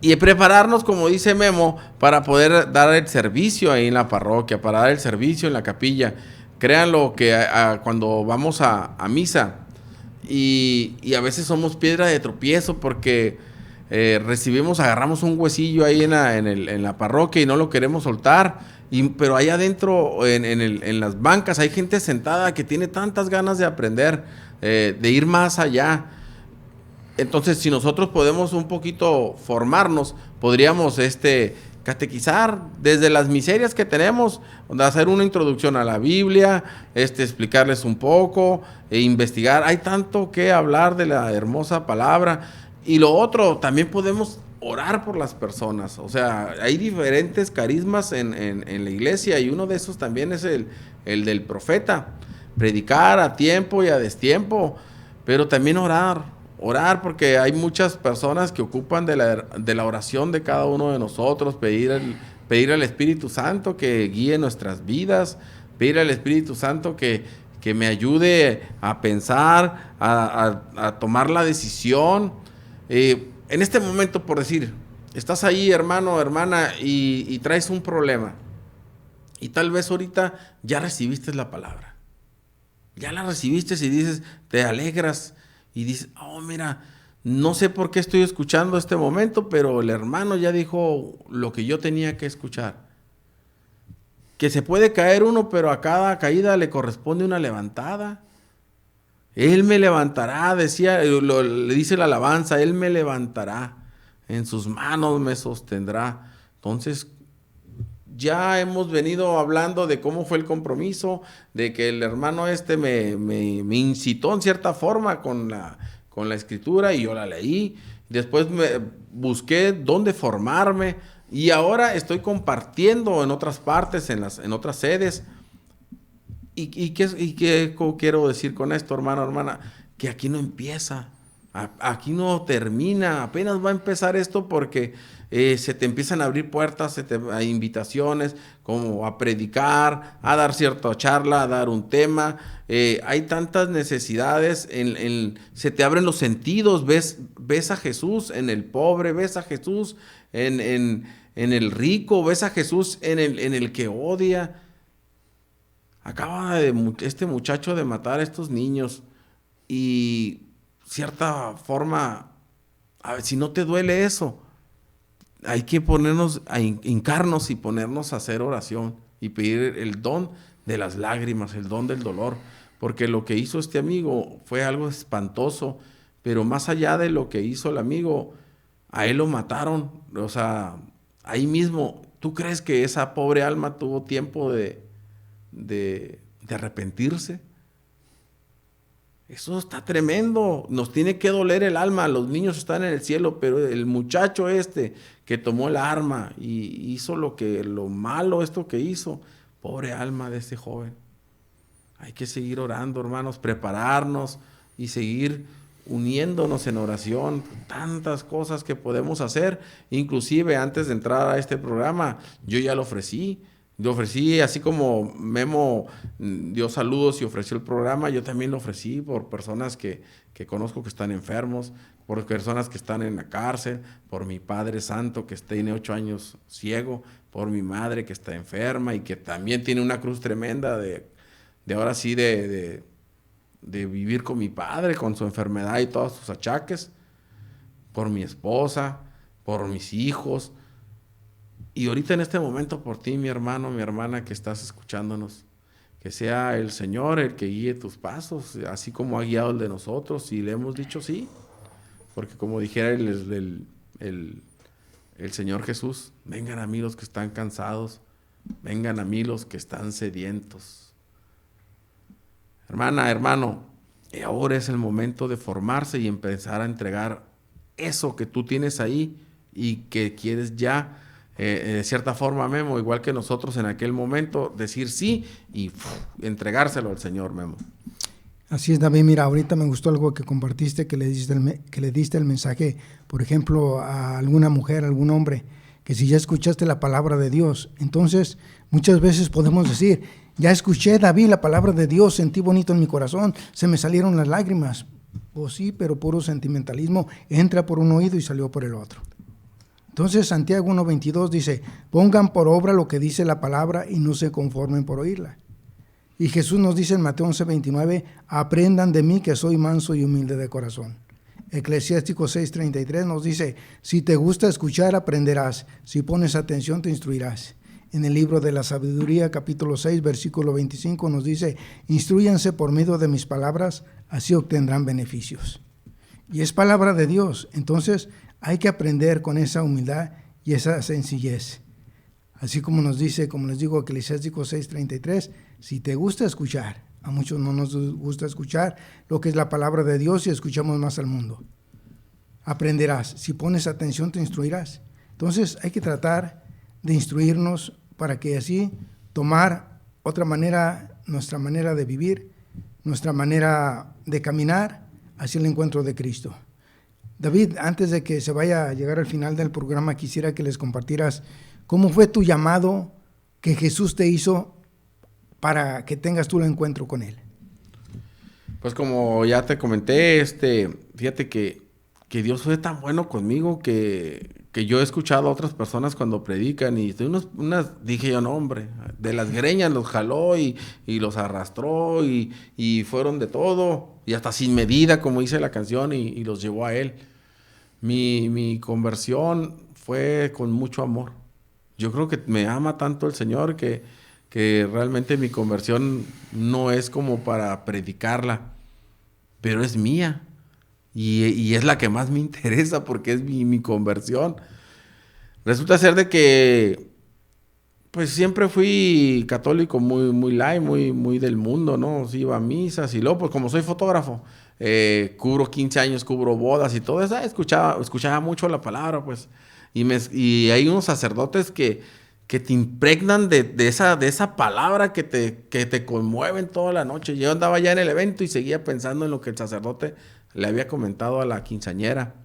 y prepararnos, como dice Memo, para poder dar el servicio ahí en la parroquia, para dar el servicio en la capilla. Créanlo que cuando vamos a misa, y a veces somos piedra de tropiezo porque agarramos un huesillo ahí en la parroquia y no lo queremos soltar, pero ahí adentro en las bancas hay gente sentada que tiene tantas ganas de aprender, de ir más allá. Entonces, si nosotros podemos un poquito formarnos, podríamos catequizar desde las miserias que tenemos, hacer una introducción a la Biblia, explicarles un poco, investigar. Hay tanto que hablar de la hermosa palabra. Y lo otro, también podemos orar por las personas. O sea, hay diferentes carismas en la iglesia, y uno de esos también es el del profeta. Predicar a tiempo y a destiempo, pero también orar, porque hay muchas personas que ocupan de la oración de cada uno de nosotros, pedir al Espíritu Santo que guíe nuestras vidas, pedir al Espíritu Santo que me ayude a pensar, a tomar la decisión. En este momento, por decir, estás ahí, hermano, hermana, y traes un problema, y tal vez ahorita ya recibiste la palabra, ya la recibiste y dices, te alegras y dices, oh, mira, no sé por qué estoy escuchando este momento, pero el hermano ya dijo lo que yo tenía que escuchar. Que se puede caer uno, pero a cada caída le corresponde una levantada. Él me levantará, le dice la alabanza, Él me levantará, en sus manos me sostendrá. Entonces, ya hemos venido hablando de cómo fue el compromiso, de que el hermano me incitó en cierta forma con la escritura, y yo la leí. Después me busqué dónde formarme, y ahora estoy compartiendo en otras partes, en otras sedes. ¿Y qué quiero decir con esto, hermano, hermana? Que aquí no empieza, aquí no termina, apenas va a empezar esto, porque se te empiezan a abrir puertas, hay invitaciones como a predicar, a dar cierta charla, a dar un tema. Hay tantas necesidades, se te abren los sentidos, ves a Jesús en el pobre, ves a Jesús en el rico, ves a Jesús en el que odia. Acaba este muchacho de matar a estos niños, y cierta forma, a ver, si no te duele eso, hay que hincarnos y ponernos a hacer oración y pedir el don de las lágrimas, el don del dolor, porque lo que hizo este amigo fue algo espantoso, pero más allá de lo que hizo el amigo, a él lo mataron. O sea, ahí mismo, ¿tú crees que esa pobre alma tuvo tiempo de arrepentirse? Eso está tremendo, nos tiene que doler el alma. Los niños están en el cielo, pero el muchacho que tomó el arma y hizo lo malo, esto que hizo, pobre alma de este joven. Hay que seguir orando, hermanos, prepararnos y seguir uniéndonos en oración. Tantas cosas que podemos hacer. Inclusive antes de entrar a este programa, yo ya lo ofrecí. Lo ofrecí, así como Memo dio saludos y ofreció el programa, yo también lo ofrecí por personas que conozco que están enfermos, por personas que están en la cárcel, por mi Padre Santo que tiene 8 años ciego, por mi madre que está enferma y que también tiene una cruz tremenda de ahora sí de vivir con mi padre, con su enfermedad y todos sus achaques, por mi esposa, por mis hijos. Y ahorita en este momento por ti, mi hermano, mi hermana que estás escuchándonos, que sea el Señor el que guíe tus pasos, así como ha guiado el de nosotros, y le hemos dicho sí, porque como dijera el Señor Jesús, vengan a mí los que están cansados, vengan a mí los que están sedientos. Hermana, hermano, ahora es el momento de formarse y empezar a entregar eso que tú tienes ahí y que quieres ya de cierta forma, Memo, igual que nosotros en aquel momento, decir sí y entregárselo al Señor, Memo. Así es, David. Mira, ahorita me gustó algo que compartiste, que le diste el mensaje, por ejemplo, a alguna mujer, a algún hombre, que si ya escuchaste la palabra de Dios, entonces muchas veces podemos decir, ya escuché, David, la palabra de Dios, sentí bonito en mi corazón, se me salieron las lágrimas. Pues sí, pero puro sentimentalismo entra por un oído y salió por el otro. Entonces Santiago 1:22 dice, pongan por obra lo que dice la palabra y no se conformen por oírla. Y Jesús nos dice en Mateo 11:29, aprendan de mí que soy manso y humilde de corazón. Eclesiástico 6:33 nos dice, si te gusta escuchar, aprenderás, si pones atención, te instruirás. En el libro de la sabiduría, capítulo 6, versículo 25, nos dice, instrúyanse por medio de mis palabras, así obtendrán beneficios. Y es palabra de Dios, entonces hay que aprender con esa humildad y esa sencillez. Así como nos dice, como les digo, Eclesiástico 6:33, si te gusta escuchar, a muchos no nos gusta escuchar lo que es la palabra de Dios y escuchamos más al mundo. Aprenderás, si pones atención te instruirás. Entonces hay que tratar de instruirnos para que así tomar otra manera, nuestra manera de vivir, nuestra manera de caminar hacia el encuentro de Cristo. David, antes de que se vaya a llegar al final del programa, quisiera que les compartieras cómo fue tu llamado que Jesús te hizo para que tengas tú el encuentro con Él. Pues como ya te comenté, fíjate que Dios fue tan bueno conmigo que yo he escuchado a otras personas cuando predican y dije yo, no hombre, de las greñas los jaló y los arrastró y fueron de todo y hasta sin medida, como dice la canción, y los llevó a Él. Mi conversión fue con mucho amor. Yo creo que me ama tanto el Señor que realmente mi conversión no es como para predicarla, pero es mía. Y es la que más me interesa porque es mi conversión. Resulta ser de que pues siempre fui católico muy light, muy del mundo, ¿no? Sí, iba a misas y luego pues como soy fotógrafo, cubro 15 años, cubro bodas y todo eso, escuchaba mucho la palabra, pues. Y hay unos sacerdotes que te impregnan de esa palabra que te conmueven toda la noche. Yo andaba ya en el evento y seguía pensando en lo que el sacerdote le había comentado a la quinceañera,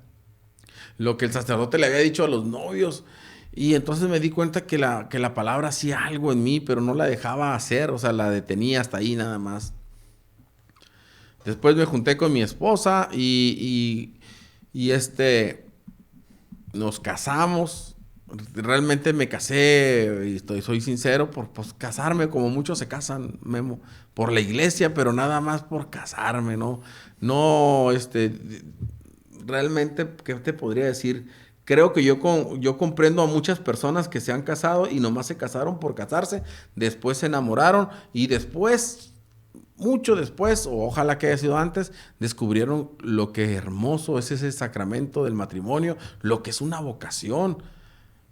lo que el sacerdote le había dicho a los novios, y entonces me di cuenta que la palabra hacía algo en mí, pero no la dejaba hacer, o sea, la detenía hasta ahí nada más. Después me junté con mi esposa y nos casamos. Realmente me casé, y soy sincero, por casarme, como muchos se casan, Memo, por la iglesia, pero nada más por casarme, ¿no? No, realmente, ¿qué te podría decir? Creo que yo comprendo a muchas personas que se han casado y nomás se casaron por casarse, después se enamoraron y después, mucho después, o ojalá que haya sido antes, descubrieron lo que hermoso es ese sacramento del matrimonio, lo que es una vocación.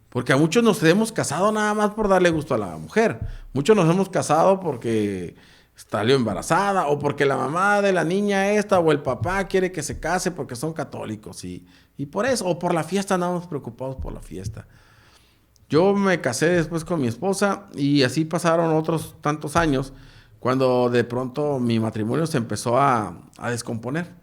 Porque a muchos nos hemos casado nada más por darle gusto a la mujer. Muchos nos hemos casado porque salió embarazada o porque la mamá de la niña esta o el papá quiere que se case porque son católicos. Y por eso, o por la fiesta, andamos preocupados por la fiesta. Yo me casé después con mi esposa y así pasaron otros tantos años cuando de pronto mi matrimonio se empezó a descomponer.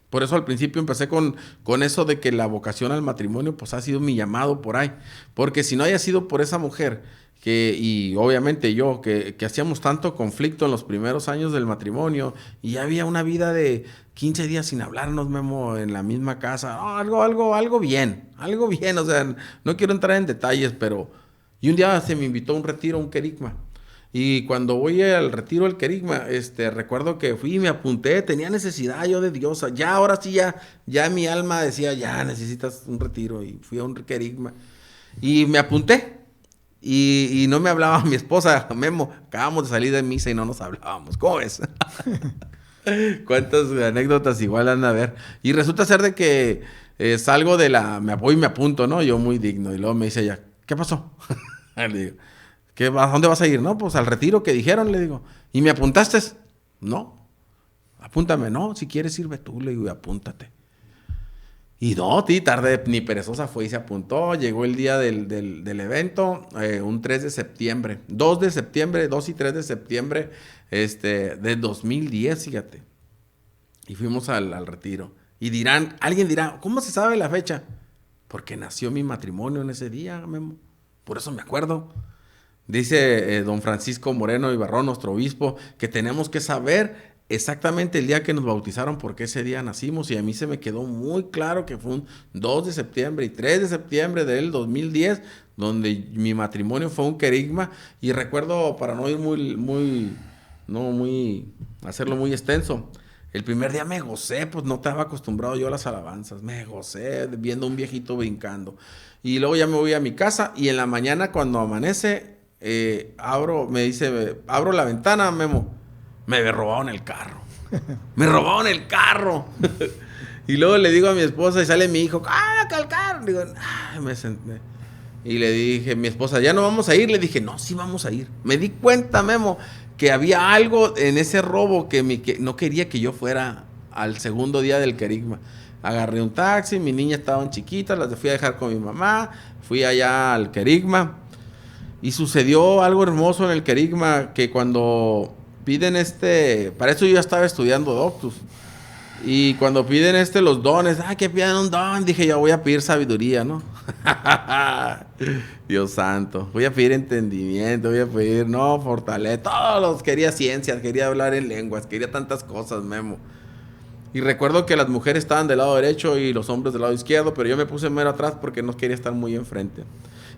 Por eso al principio empecé con eso de que la vocación al matrimonio pues ha sido mi llamado por ahí. Porque si no haya sido por esa mujer, y obviamente yo, que hacíamos tanto conflicto en los primeros años del matrimonio, y había una vida de 15 días sin hablarnos, Memo, en la misma casa, algo bien, o sea, no quiero entrar en detalles, pero... Y un día se me invitó a un retiro, un querigma. Y cuando voy al retiro del querigma, recuerdo que fui y me apunté, tenía necesidad yo de Dios, ya ahora sí, ya mi alma decía, ya necesitas un retiro, y fui a un querigma, y me apunté, y no me hablaba mi esposa, Memo, acabamos de salir de misa y no nos hablábamos, ¿cómo ves? Cuántas anécdotas igual han a ver, y resulta ser de que salgo me voy y me apunto, ¿no? Yo muy digno, y luego me dice ella, ¿qué pasó? Le digo, ¿a dónde vas a ir? No, pues al retiro que dijeron, le digo. ¿Y me apuntaste? No. Apúntame, no. Si quieres, sirve tú, le digo, apúntate. Y no, tarde ni perezosa fue y se apuntó. Llegó el día del evento, un 3 de septiembre. 2 de septiembre, 2 y 3 de septiembre de 2010, fíjate. Y fuimos al retiro. Y alguien dirá, ¿cómo se sabe la fecha? Porque nació mi matrimonio en ese día, Memo. Por eso me acuerdo. Dice don Francisco Moreno Ibarrón, nuestro obispo, que tenemos que saber exactamente el día que nos bautizaron, porque ese día nacimos, y a mí se me quedó muy claro que fue un 2 de septiembre y 3 de septiembre del 2010, donde mi matrimonio fue un querigma. Y recuerdo, para no ir hacerlo muy extenso, el primer día me gocé, pues no estaba acostumbrado yo a las alabanzas, me gocé viendo a un viejito brincando. Y luego ya me voy a mi casa, y en la mañana cuando amanece, abro la ventana, Memo, me robaron el carro. Me robaron el carro. Y luego le digo a mi esposa, y sale mi hijo, que el carro. Digo, me senté. Y le dije, mi esposa, ¿ya no vamos a ir? Le dije, no, sí vamos a ir. Me di cuenta, Memo, que había algo en ese robo que no quería que yo fuera al segundo día del querigma. Agarré un taxi, mis niñas estaban chiquitas, las fui a dejar con mi mamá, fui allá al querigma. Y sucedió algo hermoso en el querigma, que cuando piden para eso yo ya estaba estudiando Doctus, y cuando piden los dones, que pidan un don, dije, yo voy a pedir sabiduría, ¿no? Dios santo, voy a pedir entendimiento, voy a pedir, fortaleza, quería ciencias, quería hablar en lenguas, quería tantas cosas, Memo. Y recuerdo que las mujeres estaban del lado derecho y los hombres del lado izquierdo, pero yo me puse mero atrás porque no quería estar muy enfrente.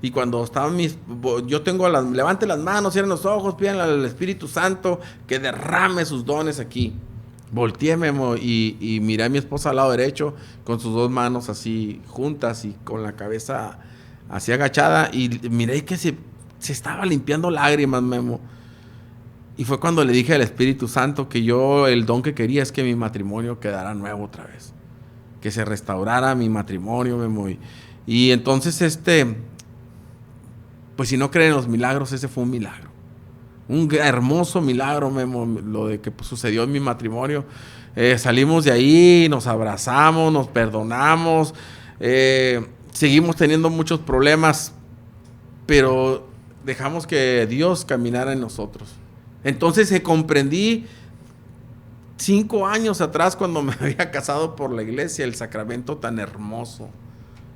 Y cuando estaban levante las manos, cierren los ojos, pidan al Espíritu Santo que derrame sus dones aquí. Volteé, Memo, y miré a mi esposa al lado derecho con sus dos manos así juntas y con la cabeza así agachada, y miré que se estaba limpiando lágrimas, Memo. Y fue cuando le dije al Espíritu Santo que el don que quería es que mi matrimonio quedara nuevo otra vez, que se restaurara mi matrimonio, Memo. Y entonces pues si no creen en los milagros, ese fue un milagro. Un hermoso milagro, Memo, lo de que sucedió en mi matrimonio. Salimos de ahí, nos abrazamos, nos perdonamos, seguimos teniendo muchos problemas, pero dejamos que Dios caminara en nosotros. Entonces comprendí 5 años atrás, cuando me había casado por la iglesia, el sacramento tan hermoso,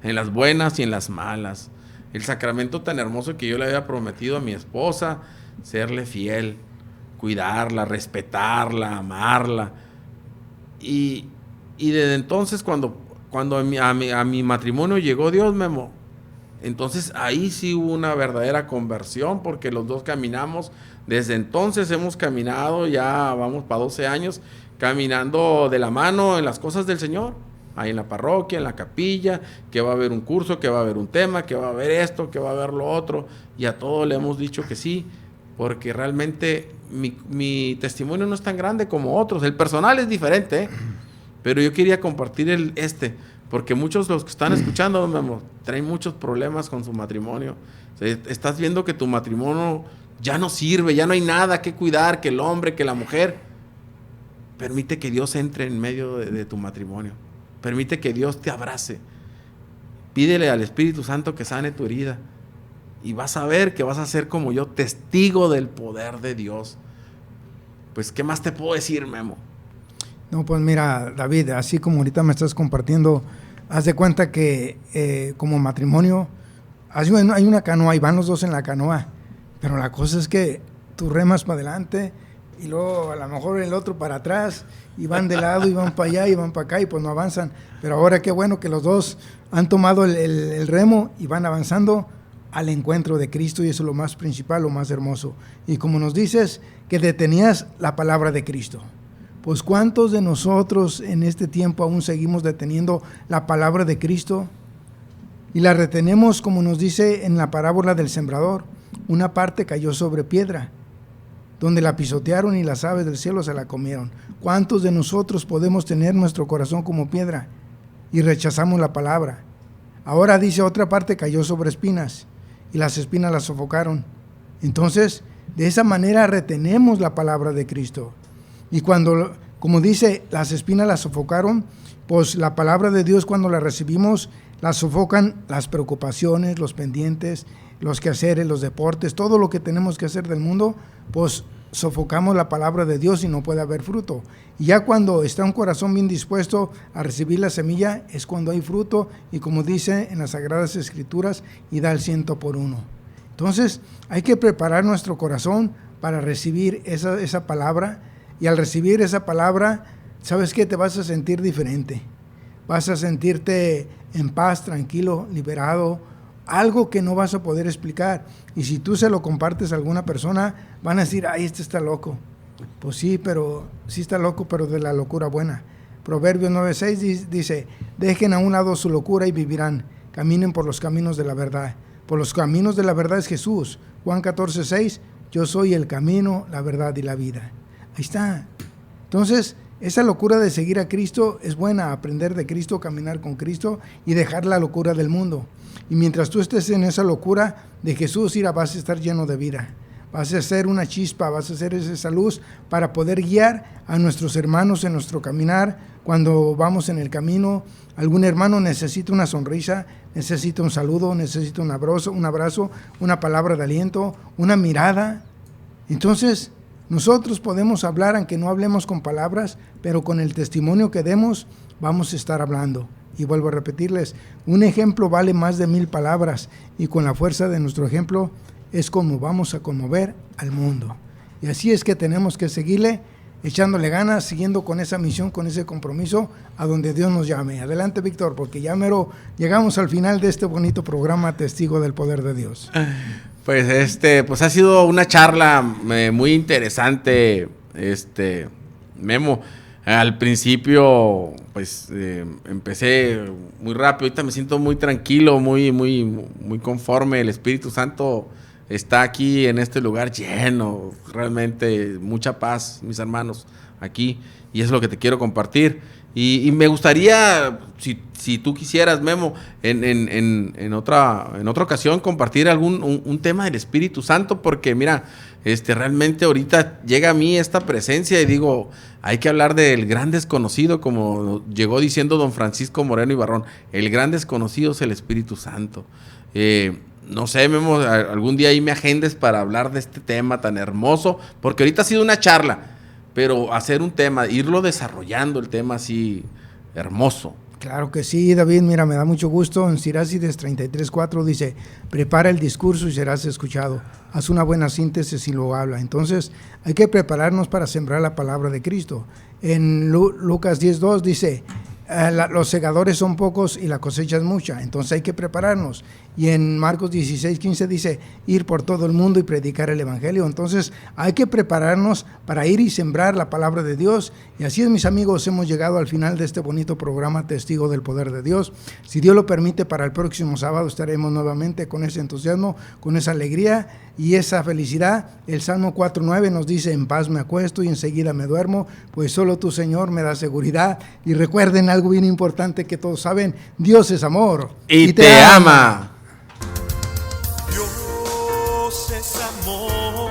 en las buenas y en las malas. El sacramento tan hermoso que yo le había prometido a mi esposa, serle fiel, cuidarla, respetarla, amarla. Y desde entonces, cuando a mi matrimonio llegó Dios, Memo, entonces ahí sí hubo una verdadera conversión, porque los dos caminamos. Desde entonces hemos caminado, ya vamos para 12 años, caminando de la mano en las cosas del Señor. Ahí en la parroquia, en la capilla, que va a haber un curso, que va a haber un tema, que va a haber esto, que va a haber lo otro. Y a todo le hemos dicho que sí, porque realmente mi testimonio no es tan grande como otros. El personal es diferente, pero yo quería compartir porque muchos de los que están escuchando, Memo, traen muchos problemas con su matrimonio. O sea, estás viendo que tu matrimonio ya no sirve, ya no hay nada que cuidar, que el hombre, que la mujer. Permite que Dios entre en medio de tu matrimonio. Permite que Dios te abrace. Pídele al Espíritu Santo que sane tu herida. Y vas a ver que vas a ser como yo, testigo del poder de Dios. Pues, ¿qué más te puedo decir, Memo? No, pues mira, David, así como ahorita me estás compartiendo, haz de cuenta que como matrimonio, hay una canoa y van los dos en la canoa. Pero la cosa es que tú remas para adelante y luego a lo mejor el otro para atrás, y van de lado y van para allá y van para acá, y pues no avanzan. Pero ahora qué bueno que los dos han tomado el remo y van avanzando al encuentro de Cristo, y eso es lo más principal, lo más hermoso. Y como nos dices que detenías la palabra de Cristo, pues ¿cuántos de nosotros en este tiempo aún seguimos deteniendo la palabra de Cristo? Y la retenemos, como nos dice en la parábola del sembrador. Una parte cayó sobre piedra, donde la pisotearon y las aves del cielo se la comieron. ¿Cuántos de nosotros podemos tener nuestro corazón como piedra y rechazamos la palabra? Ahora dice, otra parte cayó sobre espinas y las espinas la sofocaron. Entonces, de esa manera retenemos la palabra de Cristo. Y cuando, como dice, las espinas la sofocaron, pues la palabra de Dios cuando la recibimos, la sofocan las preocupaciones, los pendientes, los quehaceres, los deportes, todo lo que tenemos que hacer del mundo, pues sofocamos la palabra de Dios y no puede haber fruto. Y ya cuando está un corazón bien dispuesto a recibir la semilla, es cuando hay fruto, y como dice en las Sagradas Escrituras, y da el 100 por 1. Entonces hay que preparar nuestro corazón para recibir esa palabra, y al recibir esa palabra, ¿sabes qué? Te vas a sentir diferente, vas a sentirte en paz, tranquilo, liberado, algo que no vas a poder explicar. Y si tú se lo compartes a alguna persona, van a decir, ay, este está loco. Pues sí, pero sí está loco, pero de la locura buena. Proverbios 9:6 dice, dejen a un lado su locura y vivirán, caminen por los caminos de la verdad. Por los caminos de la verdad es Jesús. Juan 14:6, yo soy el camino, la verdad y la vida. Ahí está. Entonces, esa locura de seguir a Cristo es buena, aprender de Cristo, caminar con Cristo y dejar la locura del mundo. Y mientras tú estés en esa locura de Jesús, vas a estar lleno de vida. Vas a ser una chispa, vas a ser esa luz para poder guiar a nuestros hermanos en nuestro caminar. Cuando vamos en el camino, algún hermano necesita una sonrisa, necesita un saludo, necesita un abrazo, una palabra de aliento, una mirada. Entonces, nosotros podemos hablar, aunque no hablemos con palabras, pero con el testimonio que demos, vamos a estar hablando. Y vuelvo a repetirles, un ejemplo vale más de 1000 palabras, y con la fuerza de nuestro ejemplo es como vamos a conmover al mundo. Y así es que tenemos que seguirle, echándole ganas, siguiendo con esa misión, con ese compromiso, a donde Dios nos llame. Adelante, Víctor, porque ya mero llegamos al final de este bonito programa Testigo del Poder de Dios. Pues pues ha sido una charla muy interesante, Memo. Al principio, pues empecé muy rápido. Ahorita me siento muy tranquilo, muy conforme. El Espíritu Santo está aquí en este lugar lleno, realmente mucha paz, mis hermanos, aquí. Y eso es lo que te quiero compartir. Y me gustaría, si tú quisieras, Memo, en otra ocasión compartir un tema del Espíritu Santo, porque mira, realmente ahorita llega a mí esta presencia y digo, hay que hablar del gran desconocido, como llegó diciendo don Francisco Moreno Ibarrón, el gran desconocido es el Espíritu Santo. No sé, Memo, algún día ahí me agendes para hablar de este tema tan hermoso, porque ahorita ha sido una charla, pero hacer un tema, irlo desarrollando el tema así hermoso. Claro que sí, David, mira, me da mucho gusto. En Sirácides 33:4 dice, prepara el discurso y serás escuchado. Haz una buena síntesis y lo habla. Entonces, hay que prepararnos para sembrar la palabra de Cristo. En Lucas 10:2 dice, los segadores son pocos y la cosecha es mucha, entonces hay que prepararnos. Y en Marcos 16:15 dice, ir por todo el mundo y predicar el evangelio. Entonces hay que prepararnos para ir y sembrar la palabra de Dios. Y así es, mis amigos, hemos llegado al final de este bonito programa Testigo del Poder de Dios. Si Dios lo permite, para el próximo sábado estaremos nuevamente con ese entusiasmo, con esa alegría y esa felicidad. El Salmo 4:9 nos dice, en paz me acuesto y enseguida me duermo, pues solo tu, Señor, me da seguridad. Y recuerden algo bien importante que todos saben, Dios es amor y te ama. Dios es amor.